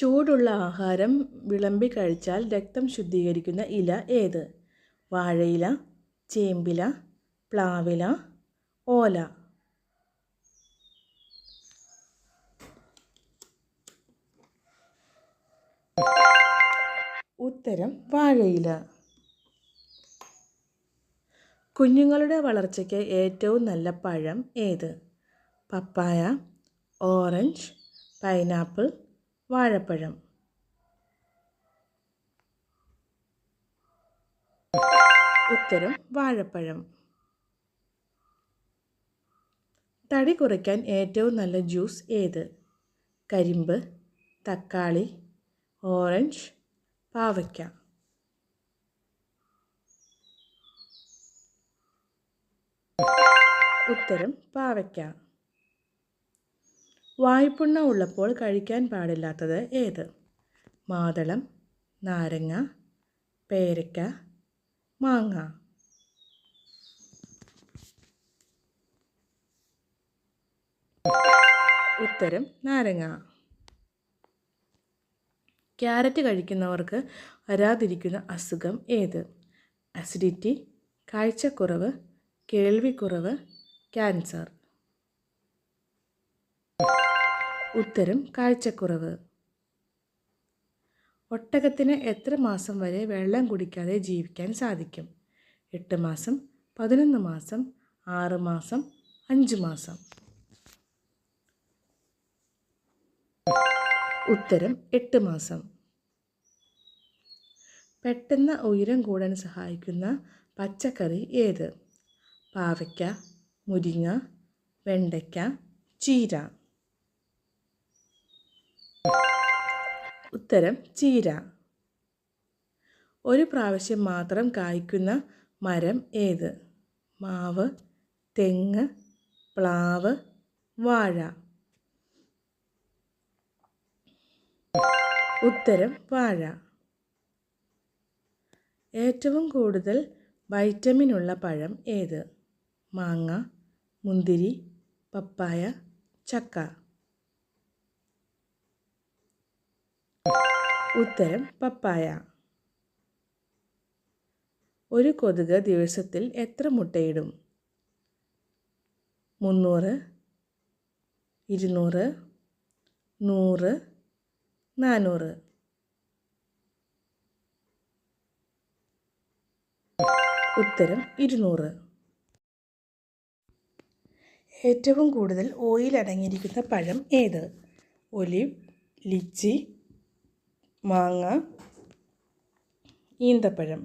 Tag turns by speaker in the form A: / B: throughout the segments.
A: ചൂടുള്ള ആഹാരം വിളമ്പി കഴിച്ചാൽ രക്തം ശുദ്ധീകരിക്കുന്ന ഇല ഏത്? വാഴയില, ചേമ്പില, പ്ലാവില, ഓല. ഉത്തരം വാഴയില. കുഞ്ഞുങ്ങളുടെ വളർച്ചയ്ക്ക് ഏറ്റവും നല്ല പഴം ഏത്? പപ്പായ, ഓറഞ്ച്, പൈനാപ്പിൾ, വാഴപ്പഴം. ഉത്തരം വാഴപ്പഴം. തടി കുറയ്ക്കാൻ ഏറ്റവും നല്ല ജ്യൂസ് ഏത്? കരിമ്പ്, തക്കാളി, ഓറഞ്ച്, പാവയ്ക്ക. ഉത്തരം പാവയ്ക്ക. വായ്പുണ്ണ ഉള്ളപ്പോൾ കഴിക്കാൻ പാടില്ലാത്തത് ഏത്? മാതളം, നാരങ്ങ, പേരയ്ക്ക, മാങ്ങ. ഉത്തരം നാരങ്ങ. ക്യാരറ്റ് കഴിക്കുന്നവർക്ക് വരാതിരിക്കുന്ന അസുഖം ഏത്? അസിഡിറ്റി, കാഴ്ചക്കുറവ്, കേൾവിക്കുറവ്, ക്യാൻസർ. ഉത്തരം കാഴ്ചക്കുറവ്. ഒട്ടകത്തിന് എത്ര മാസം വരെ വെള്ളം കുടിക്കാതെ ജീവിക്കാൻ സാധിക്കും? 8 മാസം, 11 മാസം, 6 മാസം, 5 മാസം. ഉത്തരം 8 മാസം. പെട്ടെന്ന് ഉയരം കൂടാൻ സഹായിക്കുന്ന പച്ചക്കറി ഏത്? പാവയ്ക്ക, മുരിങ്ങ, വെണ്ടയ്ക്ക, ചീര. ഉത്തരം ചീര. ഒരു പ്രാവശ്യം മാത്രം കായ്ക്കുന്ന മരം ഏത്? മാവ്, തെങ്ങ്, പ്ലാവ്, വാഴ. ഉത്തരം വാഴ. ഏറ്റവും കൂടുതൽ വൈറ്റമിൻ ഉള്ള പഴം ഏത്? മാങ്ങ, മുന്തിരി, പപ്പായ, ചക്ക. ഉത്തരം പപ്പായ. ഒരു കൊതുക് ദിവസത്തിൽ എത്ര മുട്ടയിടും? 300, 200, 100, 400. ഉത്തരം 200. ഏറ്റവും കൂടുതൽ ഓയിൽ അടങ്ങിയിരിക്കുന്ന പഴം ഏത്? ഒലിവ്, ലിച്ചി, മാങ്ങ, ഈന്തപ്പഴം.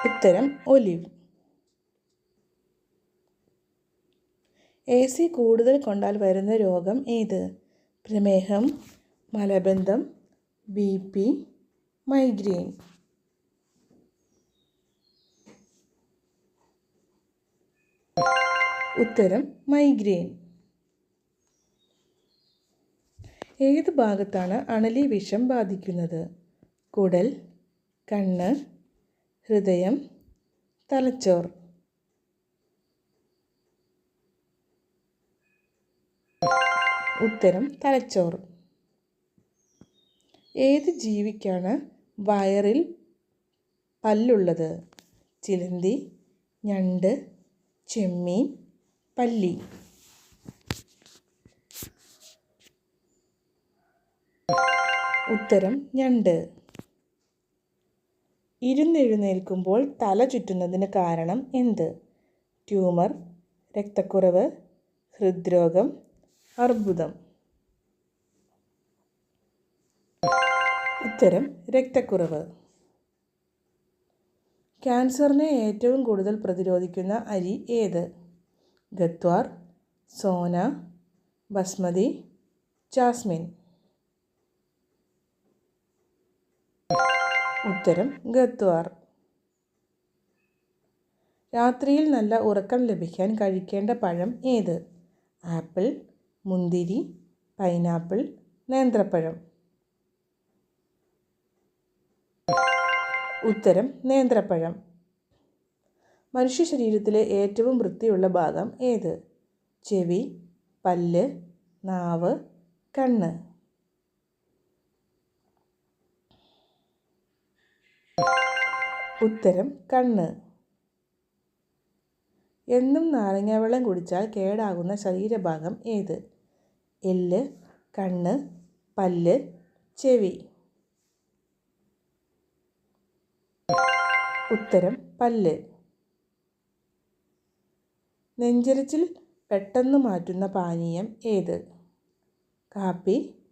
A: ഉത്തരം ഒലിവ്. AC കൂടുതൽ കൊണ്ടാൽ വരുന്ന രോഗം ഏത്? പ്രമേഹം, മലബന്ധം, BP, മൈഗ്രെയിൻ. ഉത്തരം മൈഗ്രെയിൻ. ഏത് ഭാഗത്താണ് അണലി വിഷം ബാധിക്കുന്നത്? കുടൽ, കണ്ണ്, ഹൃദയം, തലച്ചോർ. ഉത്തരം തലച്ചോർ. ഏത് ജീവിക്കാണ് വയറിൽ പല്ലുള്ളത്? ചിലന്തി, ഞണ്ട്, ചെമ്മീൻ, പല്ലി. ഉത്തരം ഞണ്ട്. ഇരുന്നെഴുന്നേൽക്കുമ്പോൾ തല ചുറ്റുന്നതിന് കാരണം എന്ത്? ട്യൂമർ, രക്തക്കുറവ്, ഹൃദ്രോഗം, അർബുദം. ഉത്തരം രക്തക്കുറവ്. ക്യാൻസറിനെ ഏറ്റവും കൂടുതൽ പ്രതിരോധിക്കുന്ന അരി ഏത്? ഗത്വാർ, സോന, ബസ്മതി, ജാസ്മിൻ. ഉത്തരം ഗത്വാർ. രാത്രിയിൽ നല്ല ഉറക്കം ലഭിക്കാൻ കഴിക്കേണ്ട പഴം ഏത്? ആപ്പിൾ, മുന്തിരി, പൈനാപ്പിൾ, നേന്ത്രപ്പഴം. ഉത്തരം നേന്ത്രപ്പഴം. മനുഷ്യ ശരീരത്തിലെ ഏറ്റവും വൃത്തിയുള്ള ഭാഗം ഏത്? ചെവി, പല്ല്, നാവ്, കണ്ണ്. ഉത്തരം കണ്ണ്. എന്നും നാരങ്ങ വെള്ളം കുടിച്ചാൽ കേടാകുന്ന ശരീരഭാഗം ഏത്? എല്ല്, കണ്ണ്, പല്ല്, ചെവി. ഉത്തരം പല്ല്. നെഞ്ചെരിച്ചിൽ പെട്ടെന്ന് മാറ്റുന്ന പാനീയം ഏത്? കാപ്പി,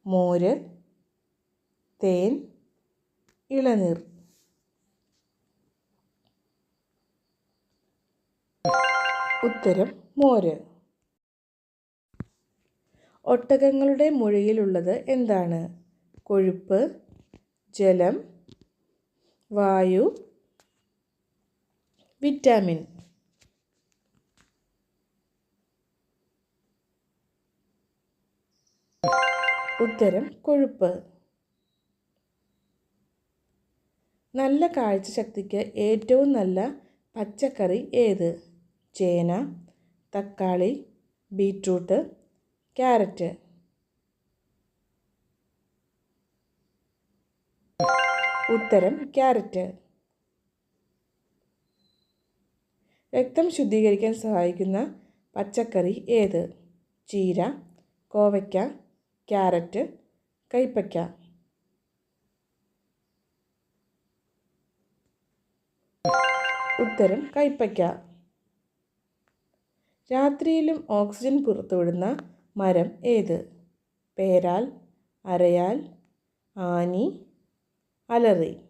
A: മോര്, തേൻ, ഇളനീർ. ഉത്തരം മോര്. ഒട്ടകങ്ങളുടെ മുഴയിലുള്ളത് എന്താണ്? കൊഴുപ്പ്, ജലം, വായു, വിറ്റാമിൻ. ഉത്തരം കൊഴുപ്പ്. നല്ല കാഴ്ചശക്തിക്ക് ഏറ്റവും നല്ല പച്ചക്കറി ഏത്? ചേന, തക്കാളി, ബീറ്റ്റൂട്ട്, ക്യാരറ്റ്. ഉത്തരം ക്യാരറ്റ്. രക്തം ശുദ്ധീകരിക്കാൻ സഹായിക്കുന്ന പച്ചക്കറി ഏത്? ചീര, കോവയ്ക്ക, ക്യാരറ്റ്, കൈപ്പയ്ക്ക. ഉത്തരം കൈപ്പയ്ക്ക. രാത്രിയിലും ഓക്സിജൻ പുറത്തുവിടുന്ന മരം ഏത്? പേരാൽ, അരയാൽ, ആനി, അലറി.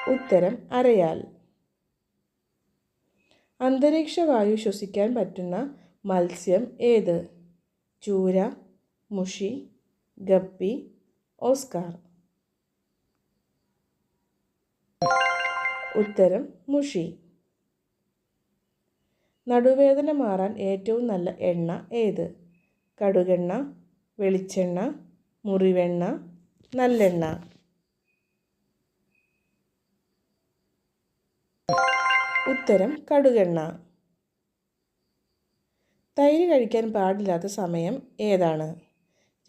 A: ഉത്തരം അരയാൽ. അന്തരീക്ഷ വായു ശ്വസിക്കാൻ പറ്റുന്ന മത്സ്യം ഏത്? ചൂര, മുഷി, ഗപ്പി, ഓസ്കാർ. ഉത്തരം മുഷി. നടുവേദന മാറാൻ ഏറ്റവും നല്ല എണ്ണ ഏത്? കടുകെണ്ണ, വെളിച്ചെണ്ണ, മുറിവെണ്ണ, നല്ലെണ്ണ. ഉത്തരം കടുകെണ്ണ. തൈര് കഴിക്കാൻ പാടില്ലാത്ത സമയം ഏതാണ്?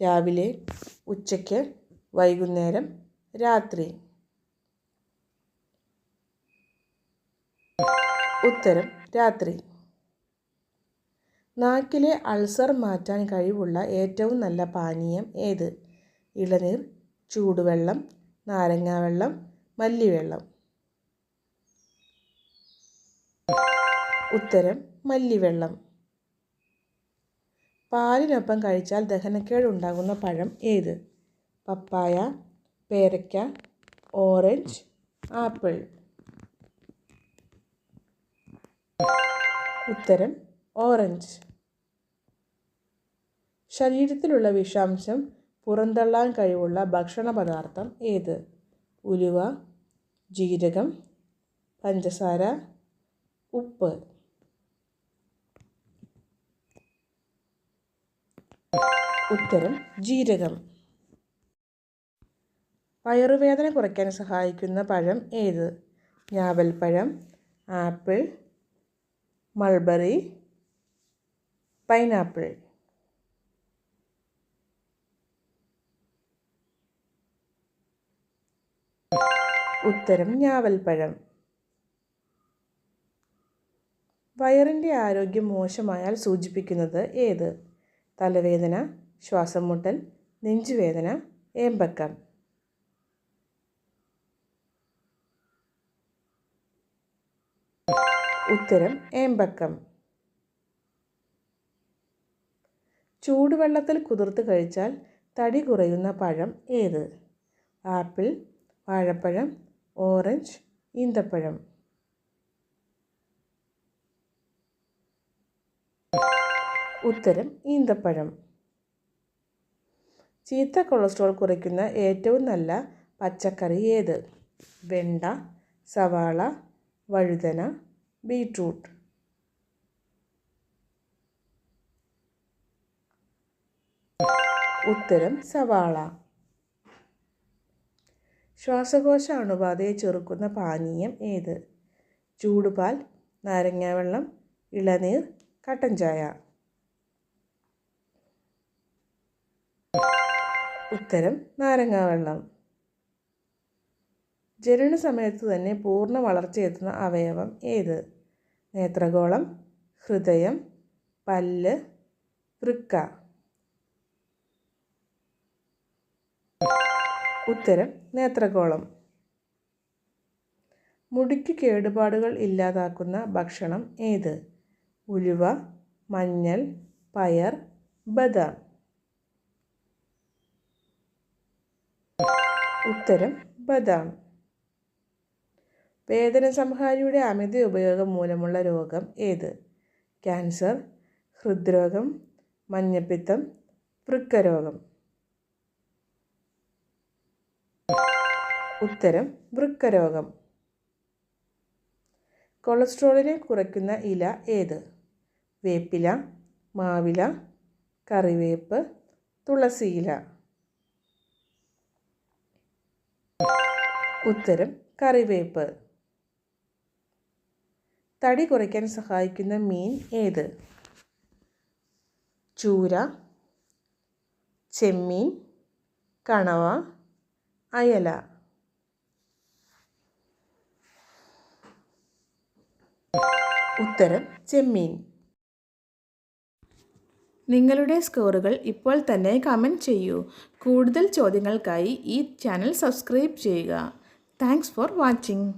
A: രാവിലെ, ഉച്ചയ്ക്ക്, വൈകുന്നേരം, രാത്രി. ഉത്തരം രാത്രി. നാക്കിലെ അൾസർ മാറ്റാൻ കഴിവുള്ള ഏറ്റവും നല്ല പാനീയം ഏത്? ഇളനീർ, ചൂടുവെള്ളം, നാരങ്ങാവെള്ളം, മല്ലിവെള്ളം. ഉത്തരം മല്ലിവെള്ളം. പാലിനൊപ്പം കഴിച്ചാൽ ദഹനക്കേട് ഉണ്ടാകുന്ന പഴം ഏത്? പപ്പായ, പേരയ്ക്ക, ഓറഞ്ച്, ആപ്പിൾ. ഉത്തരം ഓറഞ്ച്. ശരീരത്തിലുള്ള വിഷാംശം പുറന്തള്ളാൻ കഴിവുള്ള ഭക്ഷണ പദാർത്ഥം ഏത്? ഉലുവ, ജീരകം, പഞ്ചസാര, ഉപ്പ്. ഉത്തരം ജീരകം. വയറുവേദന കുറയ്ക്കാൻ സഹായിക്കുന്ന പഴം ഏത്? ഞാവൽപ്പഴം, ആപ്പിൾ, മൾബറി, പൈനാപ്പിൾ. ഉത്തരം ഞാവൽപ്പഴം. വയറിൻ്റെ ആരോഗ്യം മോശമായാൽ സൂചിപ്പിക്കുന്നത് ഏത്? തലവേദന, ശ്വാസം മുട്ടൽ, നെഞ്ചുവേദന, ഏമ്പക്കം. ഉത്തരം ഏമ്പക്കം. ചൂടുവെള്ളത്തിൽ കുതിർത്ത് കഴിച്ചാൽ തടി കുറയുന്ന പഴം ഏത്? ആപ്പിൾ, വാഴപ്പഴം, ഓറഞ്ച്, ഈന്തപ്പഴം. ഉത്തരം ഈന്തപ്പഴം. ചീത്ത കൊളസ്ട്രോൾ കുറയ്ക്കുന്ന ഏറ്റവും നല്ല പച്ചക്കറി ഏത്? വെണ്ട, സവാള, വഴുതന, ബീറ്റ്റൂട്ട്. ഉത്തരം സവാള. ശ്വാസകോശ അണുബാധയെ ചെറുക്കുന്ന പാനീയം ഏത്? ചൂടുപാൽ, നാരങ്ങാവെള്ളം, ഇളനീർ, കട്ടൻ ചായ. ഉത്തരം നാരങ്ങാവെള്ളം. ജനന സമയത്ത് തന്നെ പൂർണ്ണ വളർച്ചയെത്തുന്ന അവയവം ഏത്? നേത്രഗോളം, ഹൃദയം, പല്ല്, വൃക്ക. ഉത്തരം നേത്രഗോളം. മുടിക്ക് കേടുപാടുകൾ ഇല്ലാതാക്കുന്ന ഭക്ഷണം ഏത്? ഉലുവ, മഞ്ഞൾ, പയർ, ബദാം. ഉത്തരം ബദാം. വേദനസംഹാരിയുടെ അമിത ഉപയോഗം മൂലമുള്ള രോഗം ഏത്? ക്യാൻസർ, ഹൃദ്രോഗം, മഞ്ഞപ്പിത്തം, വൃക്കരോഗം. ഉത്തരം വൃക്കരോഗം. കൊളസ്ട്രോളിനെ കുറയ്ക്കുന്ന ഇല ഏത്? വേപ്പില, മാവില, കറിവേപ്പ്, തുളസിയില. ഉത്തരം കറിവേപ്പ്. തടി കുറയ്ക്കാൻ സഹായിക്കുന്ന മീൻ ഏത്? ചൂര, ചെമ്മീൻ, കണവ, അയല. ഉത്തരം ചെമ്മീൻ. നിങ്ങളുടെ സ്കോറുകൾ ഇപ്പോൾ തന്നെ കമൻറ്റ് ചെയ്യൂ. കൂടുതൽ ചോദ്യങ്ങൾക്കായി ഈ ചാനൽ സബ്സ്ക്രൈബ് ചെയ്യുക. Thanks for watching.